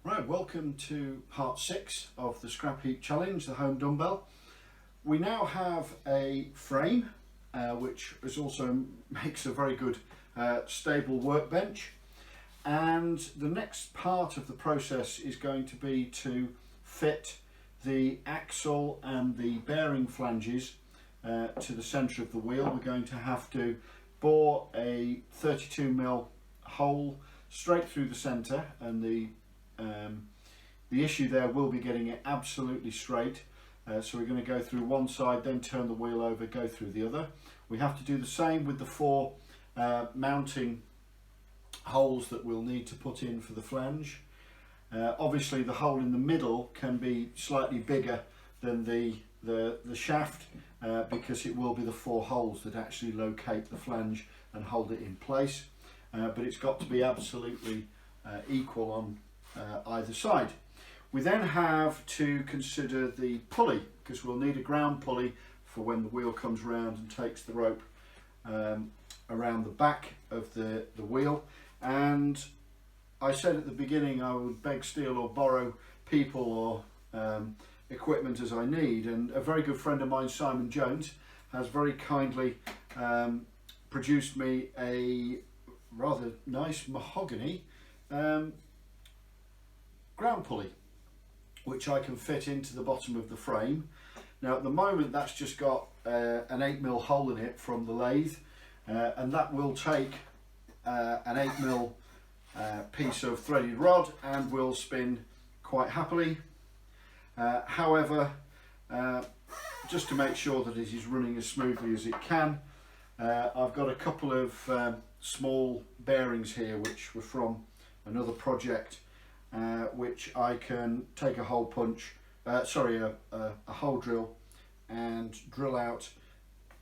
Right, welcome to part 6 of the Scrap Heap Challenge, the home dumbbell. We now have a frame which also makes a very good stable workbench, and the next part of the process is going to be to fit the axle and the bearing flanges to the centre of the wheel. We're going to have to bore a 32mm hole straight through the centre, and the issue there will be getting it absolutely straight. So we're going to go through one side, then turn the wheel over, go through the other. We have to do the same with the 4 mounting holes that we'll need to put in for the flange. Obviously the hole in the middle can be slightly bigger than the shaft because it will be the 4 holes that actually locate the flange and hold it in place. But it's got to be absolutely equal on either side. We then have to consider the pulley, because we'll need a ground pulley for when the wheel comes round and takes the rope around the back of the wheel. And I said at the beginning I would beg, steal or borrow people or equipment as I need, and a very good friend of mine, Simon Jones, has very kindly produced me a rather nice mahogany ground pulley, which I can fit into the bottom of the frame. Now at the moment that's just got an 8mm hole in it from the lathe, and that will take an 8mm piece of threaded rod and will spin quite happily. However, just to make sure that it is running as smoothly as it can, I've got a couple of small bearings here which were from another project, which I can take a hole punch, a hole drill, and drill out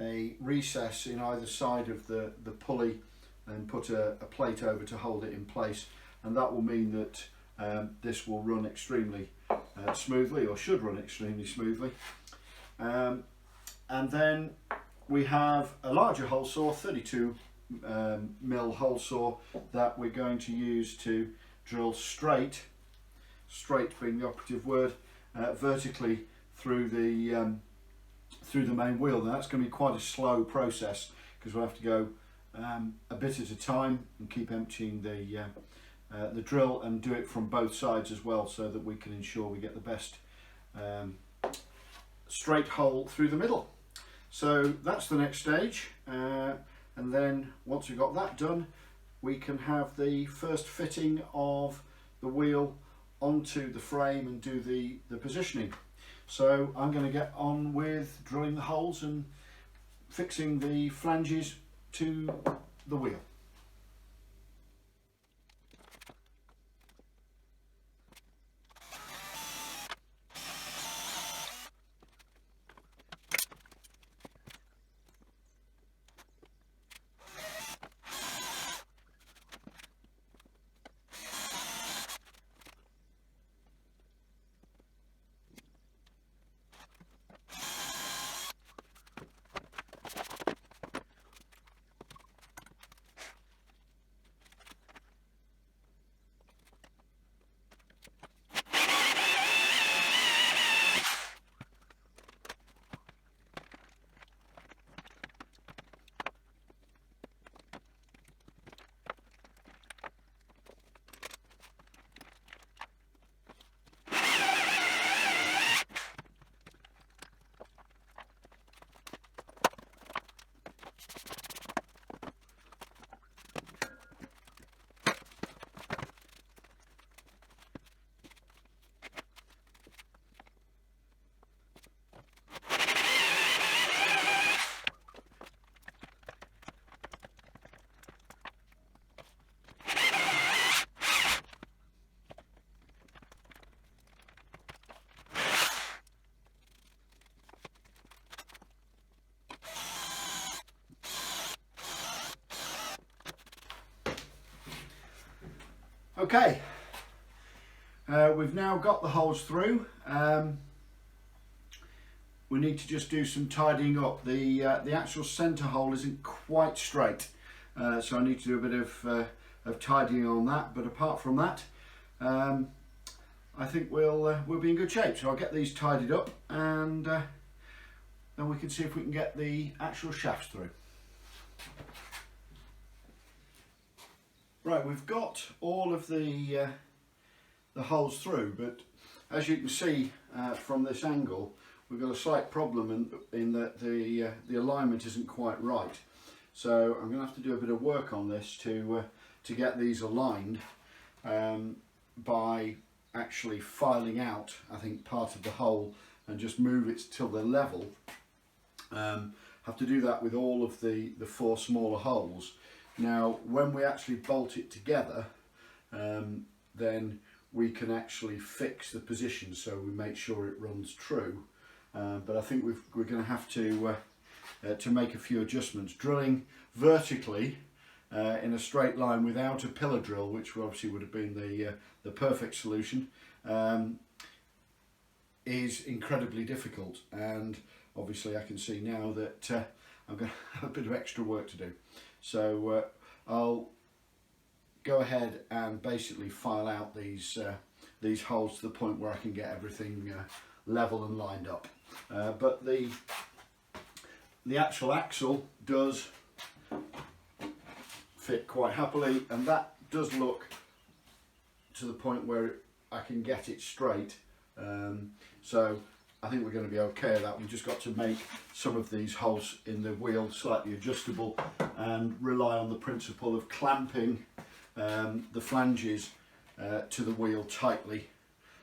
a recess in either side of the pulley and put a plate over to hold it in place, and that will mean that this will run extremely smoothly, or should run extremely smoothly. And then we have a larger hole saw, 32mm hole saw, that we're going to use to drill straight being the operative word, vertically through the main wheel. Now that's going to be quite a slow process because we'll have to go a bit at a time and keep emptying the drill, and do it from both sides as well, so that we can ensure we get the best straight hole through the middle. So that's the next stage, and then once we've got that done, we can have the first fitting of the wheel onto the frame and do the positioning. So I'm going to get on with drilling the holes and fixing the flanges to the wheel. Okay, we've now got the holes through. We need to just do some tidying up. The actual centre hole isn't quite straight, so I need to do a bit of tidying on that. But apart from that, I think we'll be in good shape. So I'll get these tidied up, and then we can see if we can get the actual shafts through. Right, we've got all of the holes through, but as you can see from this angle, we've got a slight problem in that the alignment isn't quite right. So I'm going to have to do a bit of work on this to get these aligned by actually filing out, I think, part of the hole and just move it till they're level. Have to do that with all of the 4 smaller holes. Now when we actually bolt it together, then we can actually fix the position so we make sure it runs true. But I think we're going to have to make a few adjustments. Drilling vertically in a straight line without a pillar drill, which obviously would have been the perfect solution, is incredibly difficult, and obviously I can see now that I'm going to have a bit of extra work to do. So I'll go ahead and basically file out these holes to the point where I can get everything level and lined up. But the actual axle does fit quite happily, and that does look to the point where I can get it straight. So I think we're going to be okay with that. We've just got to make some of these holes in the wheel slightly adjustable and rely on the principle of clamping the flanges to the wheel tightly.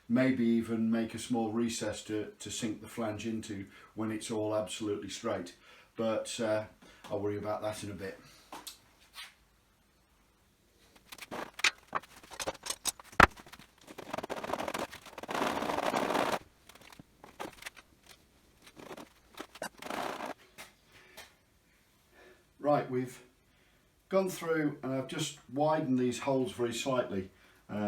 Maybe even make a small recess to sink the flange into when it's all absolutely straight. But I'll worry about that in a bit. Right, we've gone through and I've just widened these holes very slightly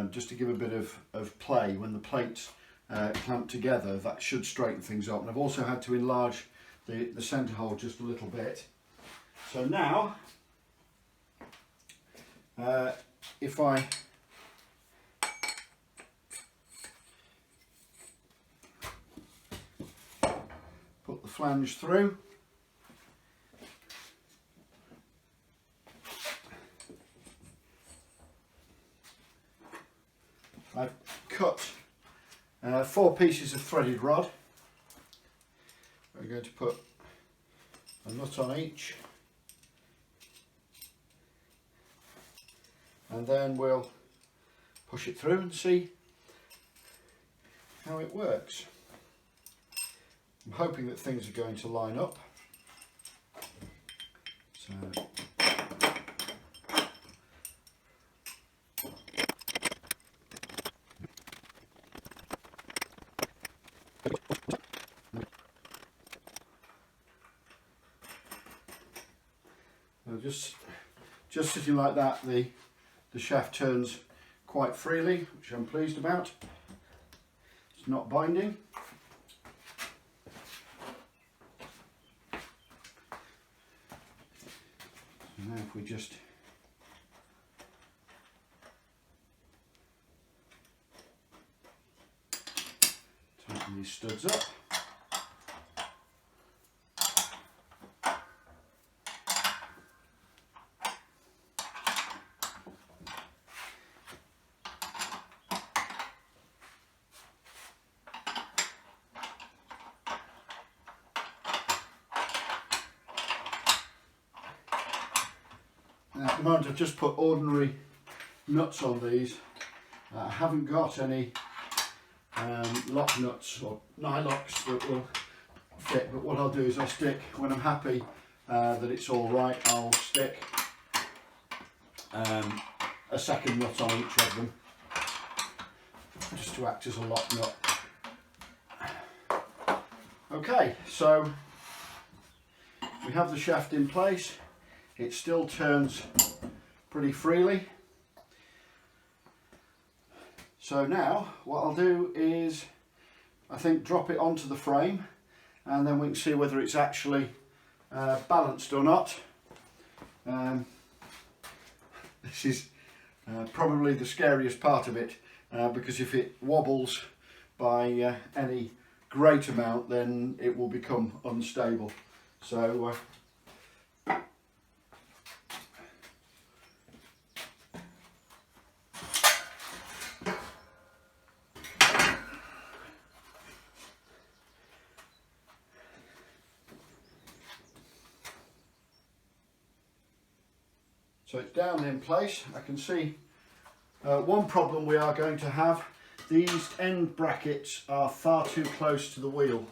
just to give a bit of play. When the plates clamp together, that should straighten things up. And I've also had to enlarge the centre hole just a little bit. So now, if I put the flange through, I've cut 4 pieces of threaded rod. I'm going to put a nut on each, and then we'll push it through and see how it works. I'm hoping that things are going to line up. So just sitting like that, the shaft turns quite freely, which I'm pleased about. It's not binding. So now if we just tighten these studs up. At the moment I've just put ordinary nuts on these. I haven't got any lock nuts or nylocks that will fit, but what I'll do is I'll stick, when I'm happy that it's all right, I'll stick a second nut on each of them, just to act as a lock nut. Okay, so we have the shaft in place. It still turns pretty freely. So now what I'll do is, I think, drop it onto the frame, and then we can see whether it's actually balanced or not. This is probably the scariest part of it, because if it wobbles by any great amount, then it will become unstable. So so it's down in place. I can see one problem we are going to have. These end brackets are far too close to the wheel,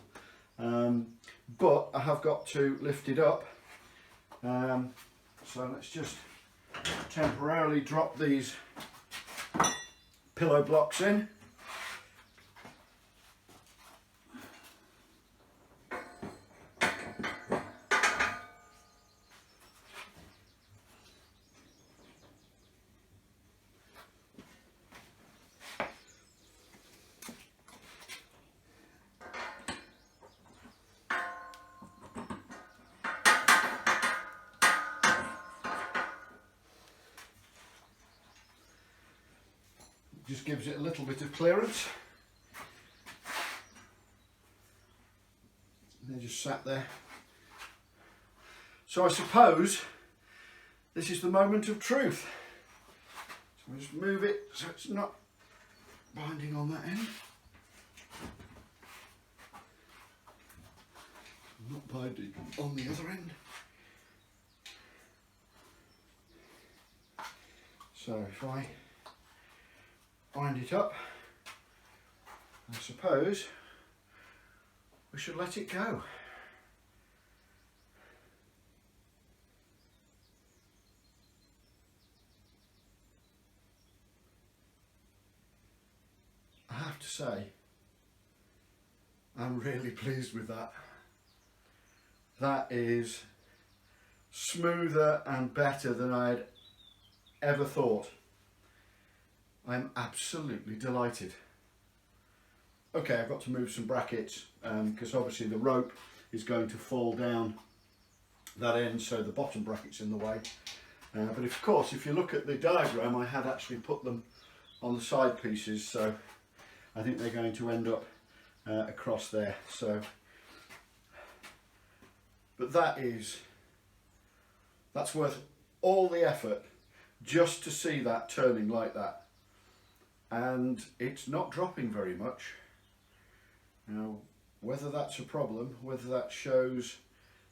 but I have got to lift it up. So let's just temporarily drop these pillow blocks in. Just gives it a little bit of clearance. And they're just sat there. So I suppose this is the moment of truth. So I'll just move it so it's not binding on that end. Not binding on the other end. So if I bind it up, I suppose we should let it go. I have to say, I'm really pleased with that. That is smoother and better than I'd ever thought. I'm absolutely delighted. Okay, I've got to move some brackets because obviously the rope is going to fall down that end, so the bottom bracket's in the way. But of course, if you look at the diagram, I had actually put them on the side pieces, so I think they're going to end up across there. So, but that's worth all the effort just to see that turning like that. And it's not dropping very much. Now, whether that's a problem, whether that shows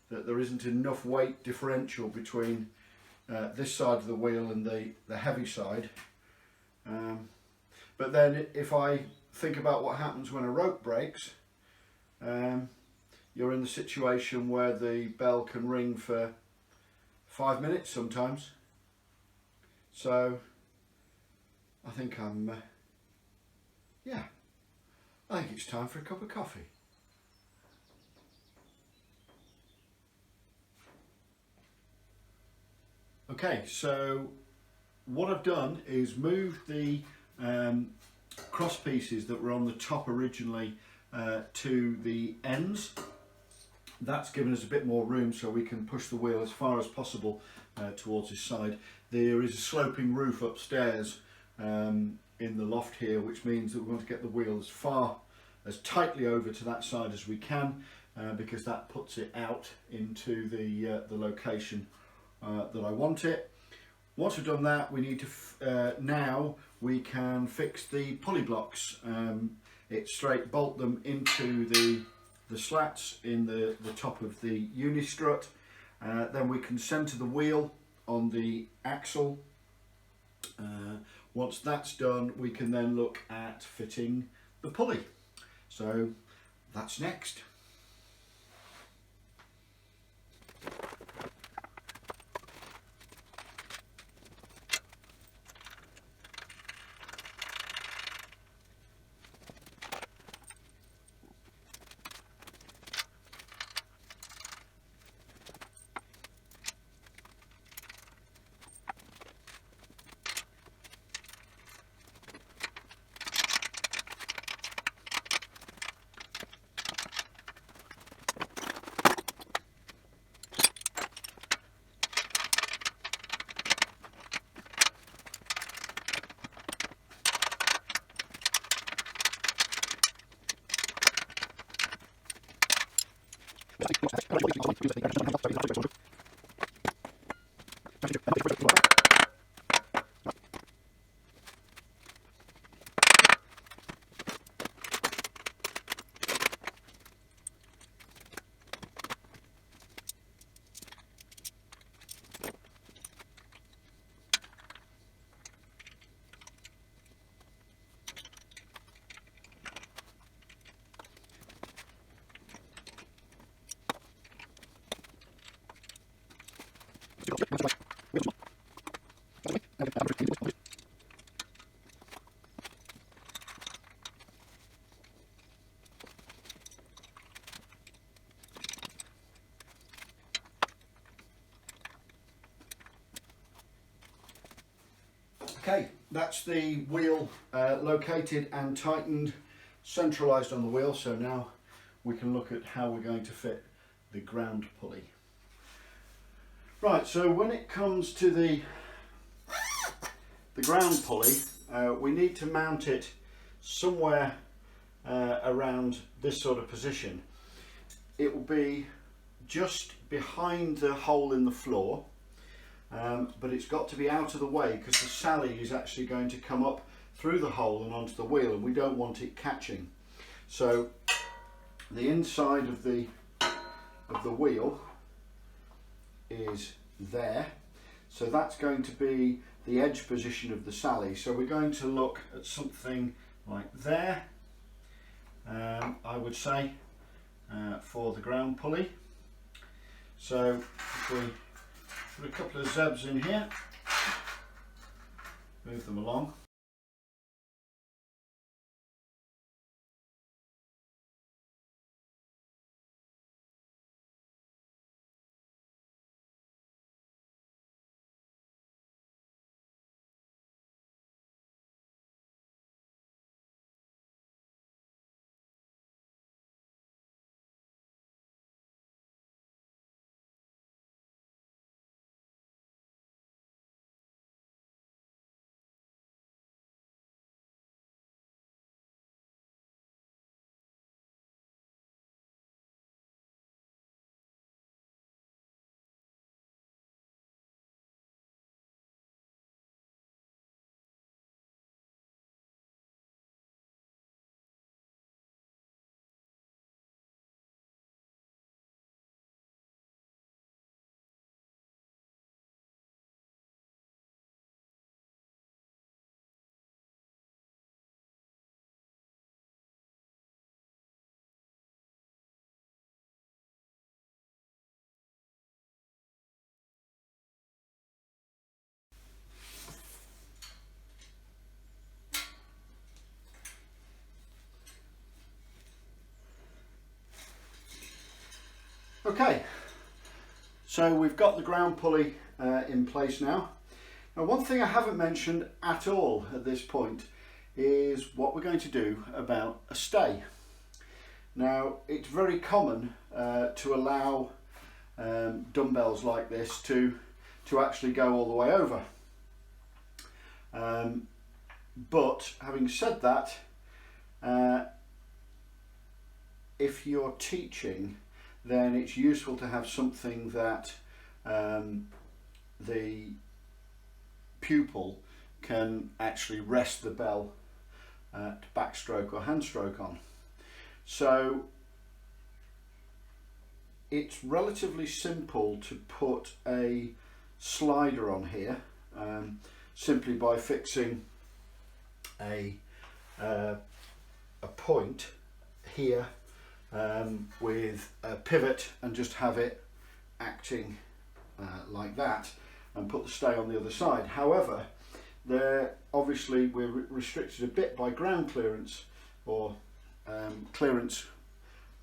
that there isn't enough weight differential between this side of the wheel and the heavy side. But then if I think about what happens when a rope breaks, you're in the situation where the bell can ring for 5 minutes sometimes. So I think I think it's time for a cup of coffee. Okay, so what I've done is moved the cross pieces that were on the top originally to the ends. That's given us a bit more room so we can push the wheel as far as possible towards this side. There is a sloping roof upstairs in the loft here, which means that we want to get the wheel as tightly over to that side as we can, because that puts it out into the location that I want it. Once we've done that, we need to now we can fix the pulley blocks. It's straight bolt them into the slats in the top of the uni strut. Then we can centre the wheel on the axle. Once that's done, we can then look at fitting the pulley. So that's next. Okay, that's the wheel located and tightened, centralised on the wheel, so now we can look at how we're going to fit the ground pulley. Right, so when it comes to the ground pulley, we need to mount it somewhere around this sort of position. It will be just behind the hole in the floor, but it's got to be out of the way because the sally is actually going to come up through the hole and onto the wheel, and we don't want it catching. So the inside of the wheel is there, so that's going to be the edge position of the sally. So we're going to look at something like there, I would say, for the ground pulley. So if we put a couple of zebs in here, move them along. Okay, so we've got the ground pulley in place now. Now, one thing I haven't mentioned at all at this point is what we're going to do about a stay. Now, it's very common to allow dumbbells like this to actually go all the way over. But having said that, if you're teaching, then it's useful to have something that the pupil can actually rest the bell to backstroke or handstroke on. So it's relatively simple to put a slider on here, simply by fixing a point here with a pivot and just have it acting like that, and put the stay on the other side. However, obviously we're restricted a bit by ground clearance or clearance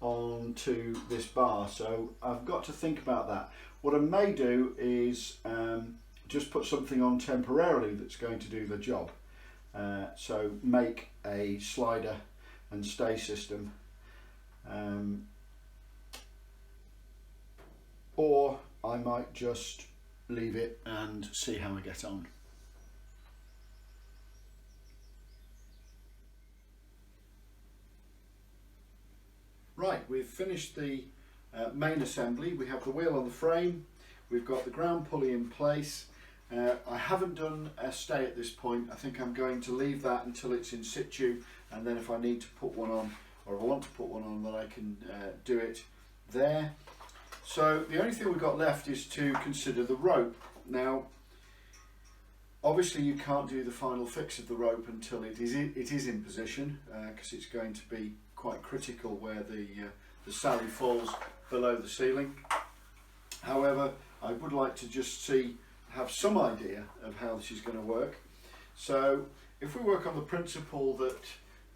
onto this bar, so I've got to think about that. What I may do is just put something on temporarily that's going to do the job, so make a slider and stay system, or I might just leave it and see how I get on. Right, we've finished the main assembly. We have the wheel on the frame, we've got the ground pulley in place. I haven't done a stay at this point. I think I'm going to leave that until it's in situ, and then if I need to put one on, or if I want to put one on, then I can do it there. So the only thing we've got left is to consider the rope. Now obviously you can't do the final fix of the rope until it is in position, because it's going to be quite critical where the sally falls below the ceiling. However, I would like to just have some idea of how this is going to work. So if we work on the principle that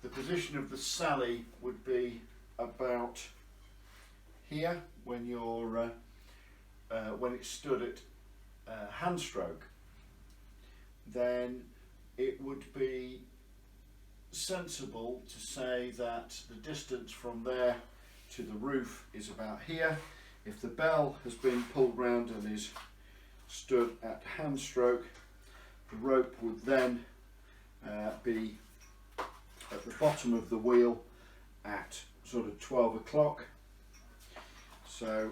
the position of the sally would be about here when you're when it's stood at hand stroke, then it would be sensible to say that the distance from there to the roof is about here. If the bell has been pulled round and is stood at hand stroke, the rope would then be at the bottom of the wheel at sort of 12 o'clock. So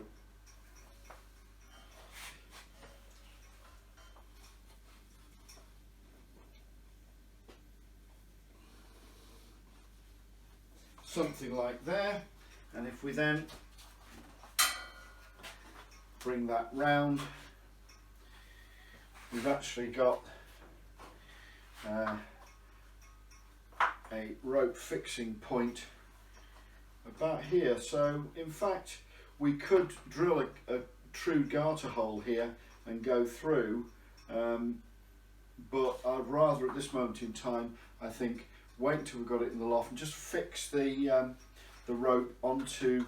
something like there, and if we then bring that round, we've actually got a rope fixing point about here. So in fact we could drill a true garter hole here and go through, but I'd rather at this moment in time, I think, wait until we've got it in the loft and just fix the rope onto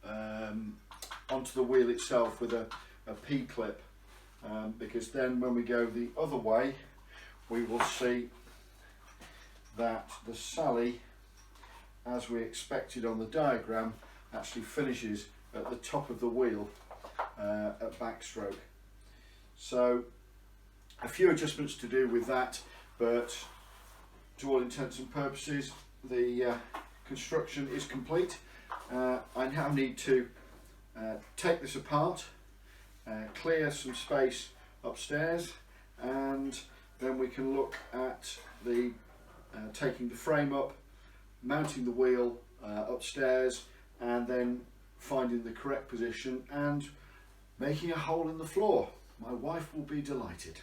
the wheel itself with a P-clip, because then when we go the other way we will see that the sally, as we expected on the diagram, actually finishes at the top of the wheel at backstroke. So a few adjustments to do with that, but to all intents and purposes the construction is complete. I now need to take this apart, clear some space upstairs, and then we can look at the taking the frame up, mounting the wheel upstairs, and then finding the correct position and making a hole in the floor. My wife will be delighted.